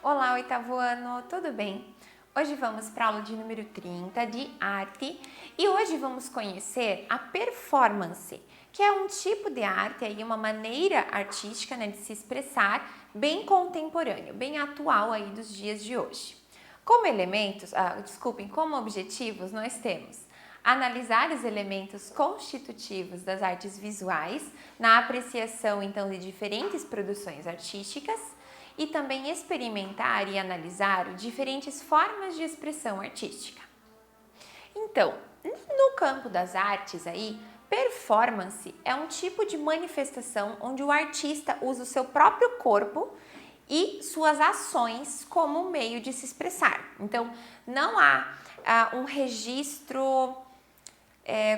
Olá, oitavo ano, tudo bem? Hoje vamos para a aula de número 30 de arte e hoje vamos conhecer a performance, que é um tipo de arte, aí, uma maneira artística, né, de se expressar bem contemporâneo, bem atual aí dos dias de hoje. Como elementos, como objetivos, nós temos analisar os elementos constitutivos das artes visuais na apreciação então de diferentes produções artísticas e também experimentar e analisar diferentes formas de expressão artística. Então, no campo das artes aí, performance é um tipo de manifestação onde o artista usa o seu próprio corpo e suas ações como meio de se expressar. Então, não há um registro,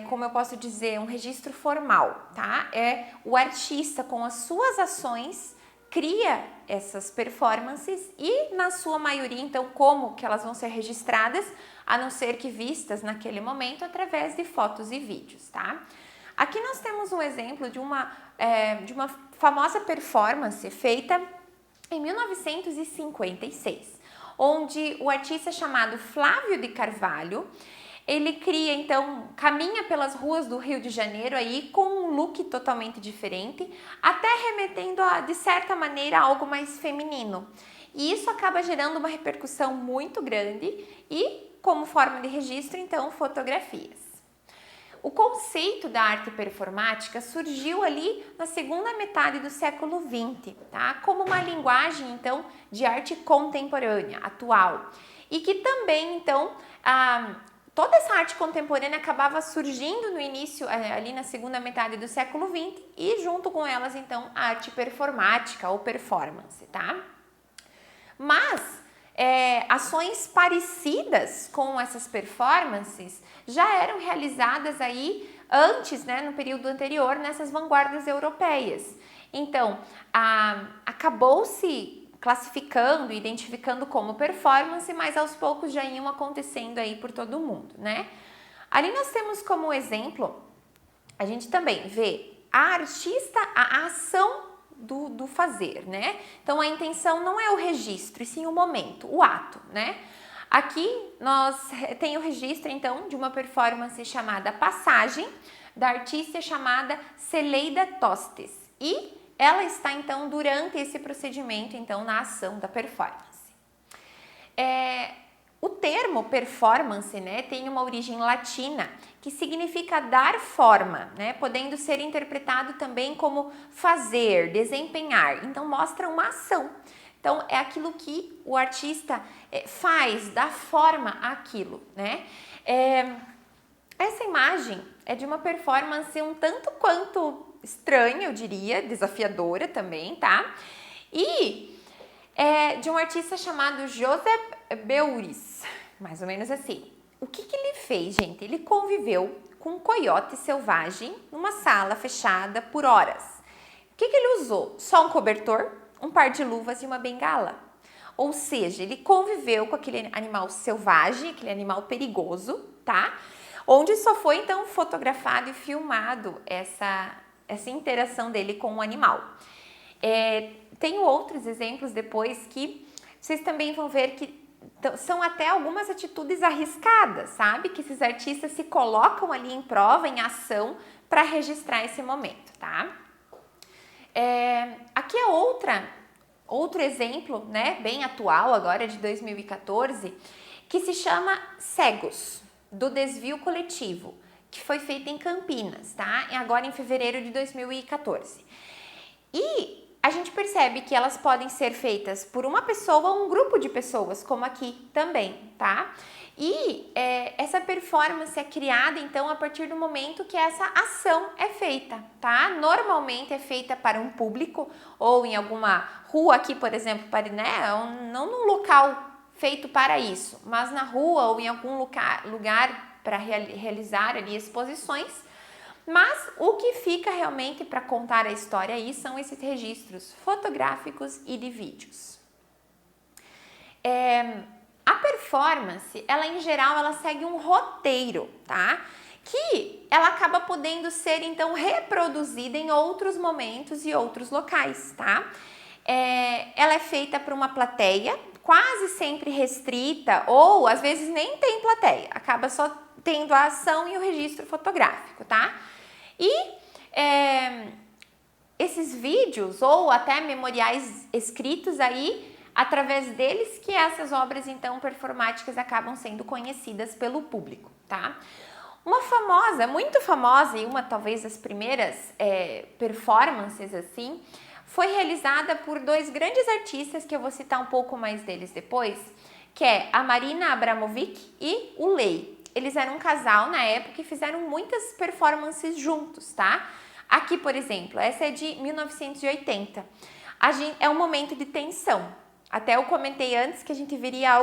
como eu posso dizer, um registro formal, tá? É o artista com as suas ações cria essas performances e, na sua maioria, então, como que elas vão ser registradas, a não ser que vistas naquele momento através de fotos e vídeos, tá? Aqui nós temos um exemplo de uma famosa performance feita em 1956, onde o artista chamado Flávio de Carvalho, ele cria, então, caminha pelas ruas do Rio de Janeiro aí com um look totalmente diferente, até remetendo a, de certa maneira, algo mais feminino. E isso acaba gerando uma repercussão muito grande e, como forma de registro, então, fotografias. O conceito da arte performática surgiu ali na segunda metade do século XX, tá? Como uma linguagem, então, de arte contemporânea, atual. E que também, então, toda essa arte contemporânea acabava surgindo no início, ali na segunda metade do século XX, e junto com elas, então, a arte performática ou performance, tá? Mas ações parecidas com essas performances já eram realizadas aí antes, né, no período anterior, nessas vanguardas europeias. Então, acabou-se classificando e identificando como performance, mas aos poucos já iam acontecendo aí por todo o mundo, né? Ali nós temos como exemplo, a gente também vê a artista, a ação do fazer, né? Então, a intenção não é o registro, e sim o momento, o ato, né? Aqui nós tem o registro, então, de uma performance chamada Passagem, da artista chamada Celeida Tostes. E ela está, então, durante esse procedimento, então, na ação da performance. O termo performance, né, tem uma origem latina que significa dar forma, né, podendo ser interpretado também como fazer, desempenhar. Então, mostra uma ação. Então, é aquilo que o artista faz, dá forma àquilo, né? Essa imagem é de uma performance um tanto quanto estranha, eu diria, desafiadora também, tá? E de um artista chamado Josep Beuris, mais ou menos assim. O que ele fez, gente? Ele conviveu com um coiote selvagem numa sala fechada por horas. O que ele usou? Só um cobertor, um par de luvas e uma bengala. Ou seja, ele conviveu com aquele animal selvagem, aquele animal perigoso, tá? Onde só foi, então, fotografado e filmado essa interação dele com o animal. Tenho outros exemplos depois que vocês também vão ver que são até algumas atitudes arriscadas, sabe? Que esses artistas se colocam ali em prova, em ação, para registrar esse momento, tá? Aqui é outro exemplo, né, bem atual agora, de 2014, que se chama Cegos, do Desvio Coletivo, que foi feito em Campinas, tá? Agora em fevereiro de 2014. E a gente percebe que elas podem ser feitas por uma pessoa ou um grupo de pessoas, como aqui também, tá? E essa performance é criada, então, a partir do momento que essa ação é feita, tá? Normalmente é feita para um público ou em alguma rua aqui, por exemplo, não num local feito para isso, mas na rua ou em algum lugar para realizar ali exposições. Mas o que fica realmente para contar a história aí são esses registros fotográficos e de vídeos. A performance, ela em geral, ela segue um roteiro, tá? Que ela acaba podendo ser, então, reproduzida em outros momentos e outros locais, tá? Ela é feita por uma plateia, quase sempre restrita ou às vezes nem tem plateia, acaba só tendo a ação e o registro fotográfico, tá? E esses vídeos ou até memoriais escritos aí, através deles que essas obras então performáticas acabam sendo conhecidas pelo público, tá? Uma famosa, muito famosa e uma talvez das primeiras performances assim, foi realizada por dois grandes artistas que eu vou citar um pouco mais deles depois, que é a Marina Abramovic e o Lei. Eles eram um casal na época e fizeram muitas performances juntos, tá? Aqui, por exemplo, essa é de 1980. É um momento de tensão. Até eu comentei antes que a gente veria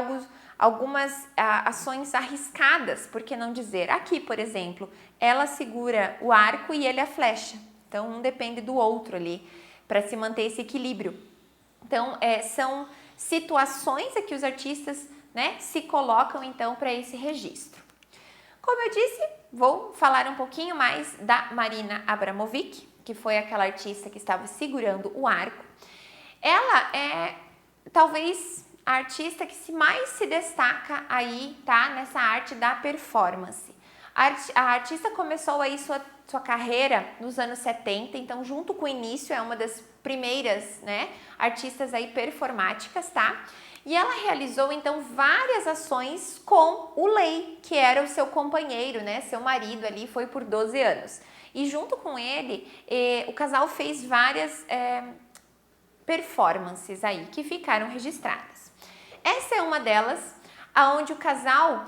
algumas ações arriscadas, por que não dizer? Aqui, por exemplo, ela segura o arco e ele a flecha. Então, um depende do outro ali, para se manter esse equilíbrio. Então, são situações a que os artistas, né, se colocam, então, para esse registro. Como eu disse, vou falar um pouquinho mais da Marina Abramovic, que foi aquela artista que estava segurando o arco. Ela é, talvez, a artista que mais se destaca aí, tá, nessa arte da performance. A artista começou aí sua carreira nos anos 70, então junto com o início é uma das primeiras, né, artistas aí performáticas, tá? E ela realizou então várias ações com o Lei, que era o seu companheiro, né, seu marido ali, foi por 12 anos. E junto com ele, o casal fez várias performances aí que ficaram registradas. Essa é uma delas, aonde o casal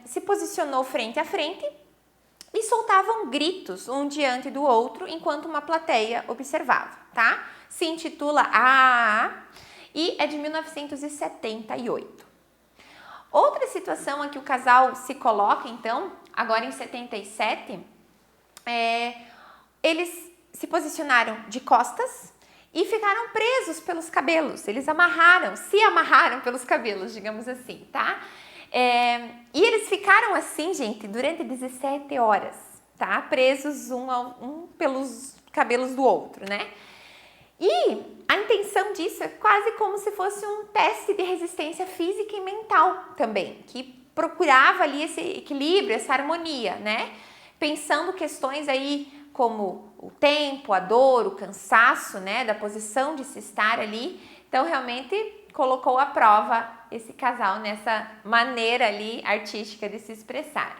se posicionou frente a frente e soltavam gritos um diante do outro enquanto uma plateia observava, tá? Se intitula e é de 1978. Outra situação em que o casal se coloca, então, agora em 77, eles se posicionaram de costas e ficaram presos pelos cabelos. Eles se amarraram pelos cabelos, digamos assim, tá? E eles ficaram assim, gente, durante 17 horas, tá? Presos um pelos cabelos do outro, né? E a intenção disso é quase como se fosse um teste de resistência física e mental também, que procurava ali esse equilíbrio, essa harmonia, né? Pensando questões aí como o tempo, a dor, o cansaço, né? Da posição de se estar ali. Então, realmente colocou à prova esse casal nessa maneira ali artística de se expressar.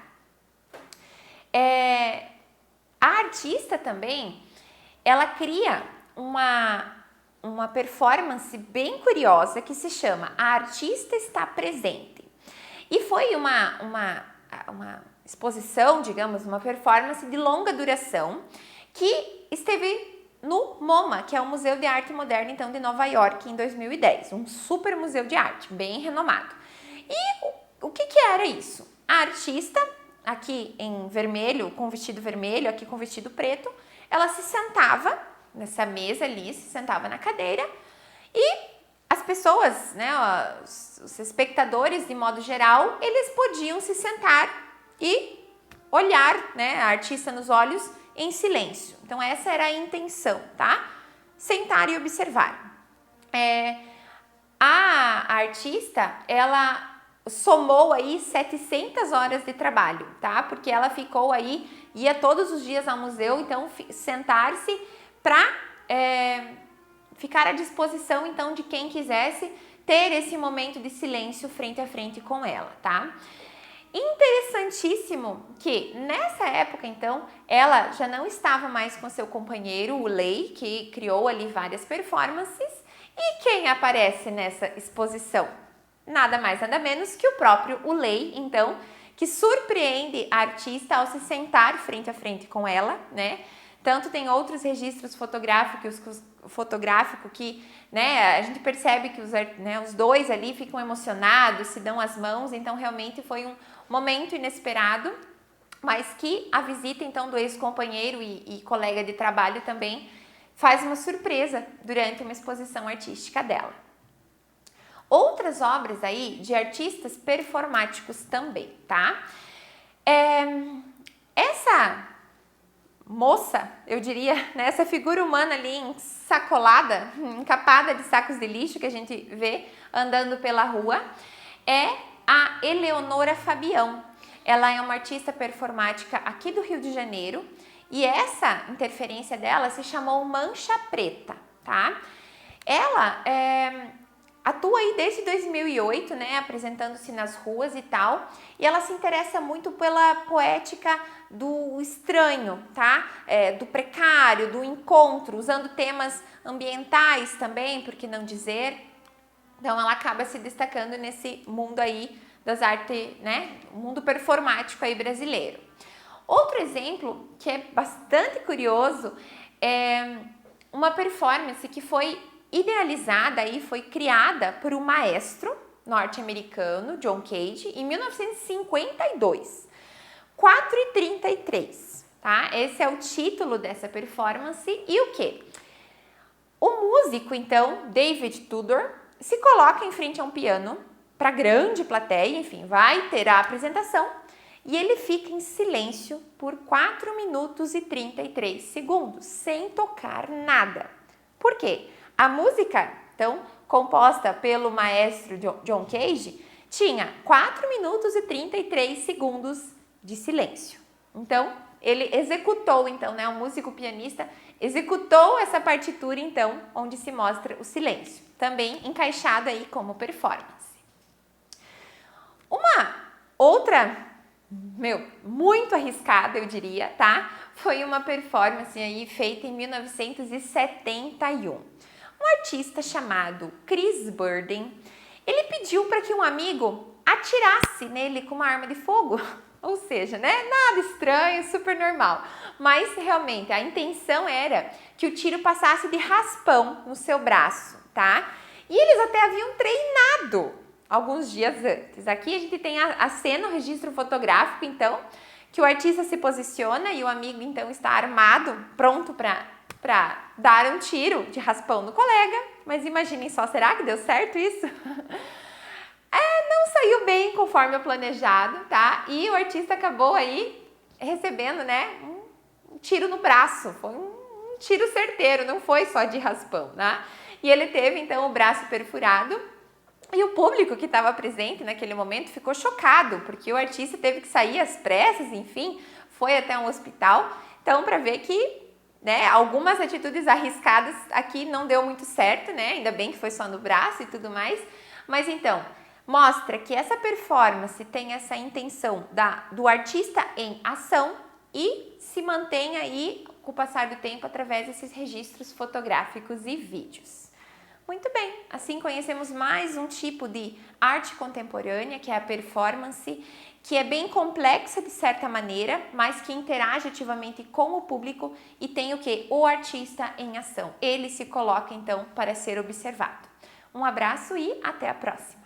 A artista também, ela cria uma performance bem curiosa que se chama A Artista Está Presente. E foi uma exposição, digamos, uma performance de longa duração que esteve no MoMA, que é o Museu de Arte Moderna, então, de Nova York, em 2010. Um super museu de arte, bem renomado. E o que era isso? A artista, aqui em vermelho, com vestido vermelho, aqui com vestido preto, ela se sentava nessa mesa ali, se sentava na cadeira e as pessoas, né, os espectadores, de modo geral, eles podiam se sentar e olhar, né, a artista nos olhos em silêncio. Então, essa era a intenção, tá? Sentar e observar. A artista, ela somou aí 700 horas de trabalho, tá? Porque ela ficou aí, ia todos os dias ao museu, então sentar-se para ficar à disposição, então, de quem quisesse ter esse momento de silêncio frente a frente com ela, tá? Interessantíssimo que nessa época, então, ela já não estava mais com seu companheiro, o Lei, que criou ali várias performances. E quem aparece nessa exposição? Nada mais, nada menos que o próprio Lei, então, que surpreende a artista ao se sentar frente a frente com ela, né? Tanto tem outros registros fotográficos que, né, a gente percebe que os dois ali ficam emocionados, se dão as mãos, então realmente foi um momento inesperado, mas que a visita então do ex-companheiro e colega de trabalho também faz uma surpresa durante uma exposição artística dela. Outras obras aí de artistas performáticos também, tá? Essa moça, eu diria, né, essa figura humana ali ensacolada, encapada de sacos de lixo que a gente vê andando pela rua, é a Eleonora Fabião. Ela é uma artista performática aqui do Rio de Janeiro e essa interferência dela se chamou Mancha Preta, tá? Ela atua aí desde 2008, né, apresentando-se nas ruas e tal, e ela se interessa muito pela poética do estranho, tá? Do precário, do encontro, usando temas ambientais também, por que não dizer? Então ela acaba se destacando nesse mundo aí das artes, né, mundo performático aí brasileiro. Outro exemplo que é bastante curioso é uma performance que foi idealizada e foi criada por um maestro norte-americano, John Cage, em 1952, 4h33, tá? Esse é o título dessa performance e o quê? O músico, então, David Tudor, se coloca em frente a um piano para grande plateia, enfim, vai ter a apresentação e ele fica em silêncio por 4 minutos e 33 segundos, sem tocar nada. Por quê? A música, então, composta pelo maestro John Cage, tinha 4 minutos e 33 segundos de silêncio. Então, ele executou, então, né, o músico pianista executou essa partitura, então, onde se mostra o silêncio, também encaixada aí como performance. Uma outra, muito arriscada, eu diria, tá? Foi uma performance aí feita em 1971. Um artista chamado Chris Burden, ele pediu para que um amigo atirasse nele com uma arma de fogo. Ou seja, né, nada estranho, super normal. Mas realmente a intenção era que o tiro passasse de raspão no seu braço, tá? E eles até haviam treinado alguns dias antes. Aqui a gente tem a cena, o registro fotográfico, então, que o artista se posiciona e o amigo, então, está armado, pronto para dar um tiro de raspão no colega. Mas imaginem só, será que deu certo isso? Não saiu bem conforme o planejado, tá? E o artista acabou aí recebendo, né, um tiro no braço. Foi um tiro certeiro, não foi só de raspão, né? E ele teve, então, o braço perfurado. E o público que estava presente naquele momento ficou chocado, porque o artista teve que sair às pressas, enfim, foi até um hospital. Então, para ver que, né, algumas atitudes arriscadas aqui não deu muito certo, né? Ainda bem que foi só no braço e tudo mais. Mas então, mostra que essa performance tem essa intenção do artista em ação e se mantém aí com o passar do tempo através desses registros fotográficos e vídeos. Muito bem, assim conhecemos mais um tipo de arte contemporânea, que é a performance, que é bem complexa de certa maneira, mas que interage ativamente com o público e tem o quê? O artista em ação. Ele se coloca então para ser observado. Um abraço e até a próxima!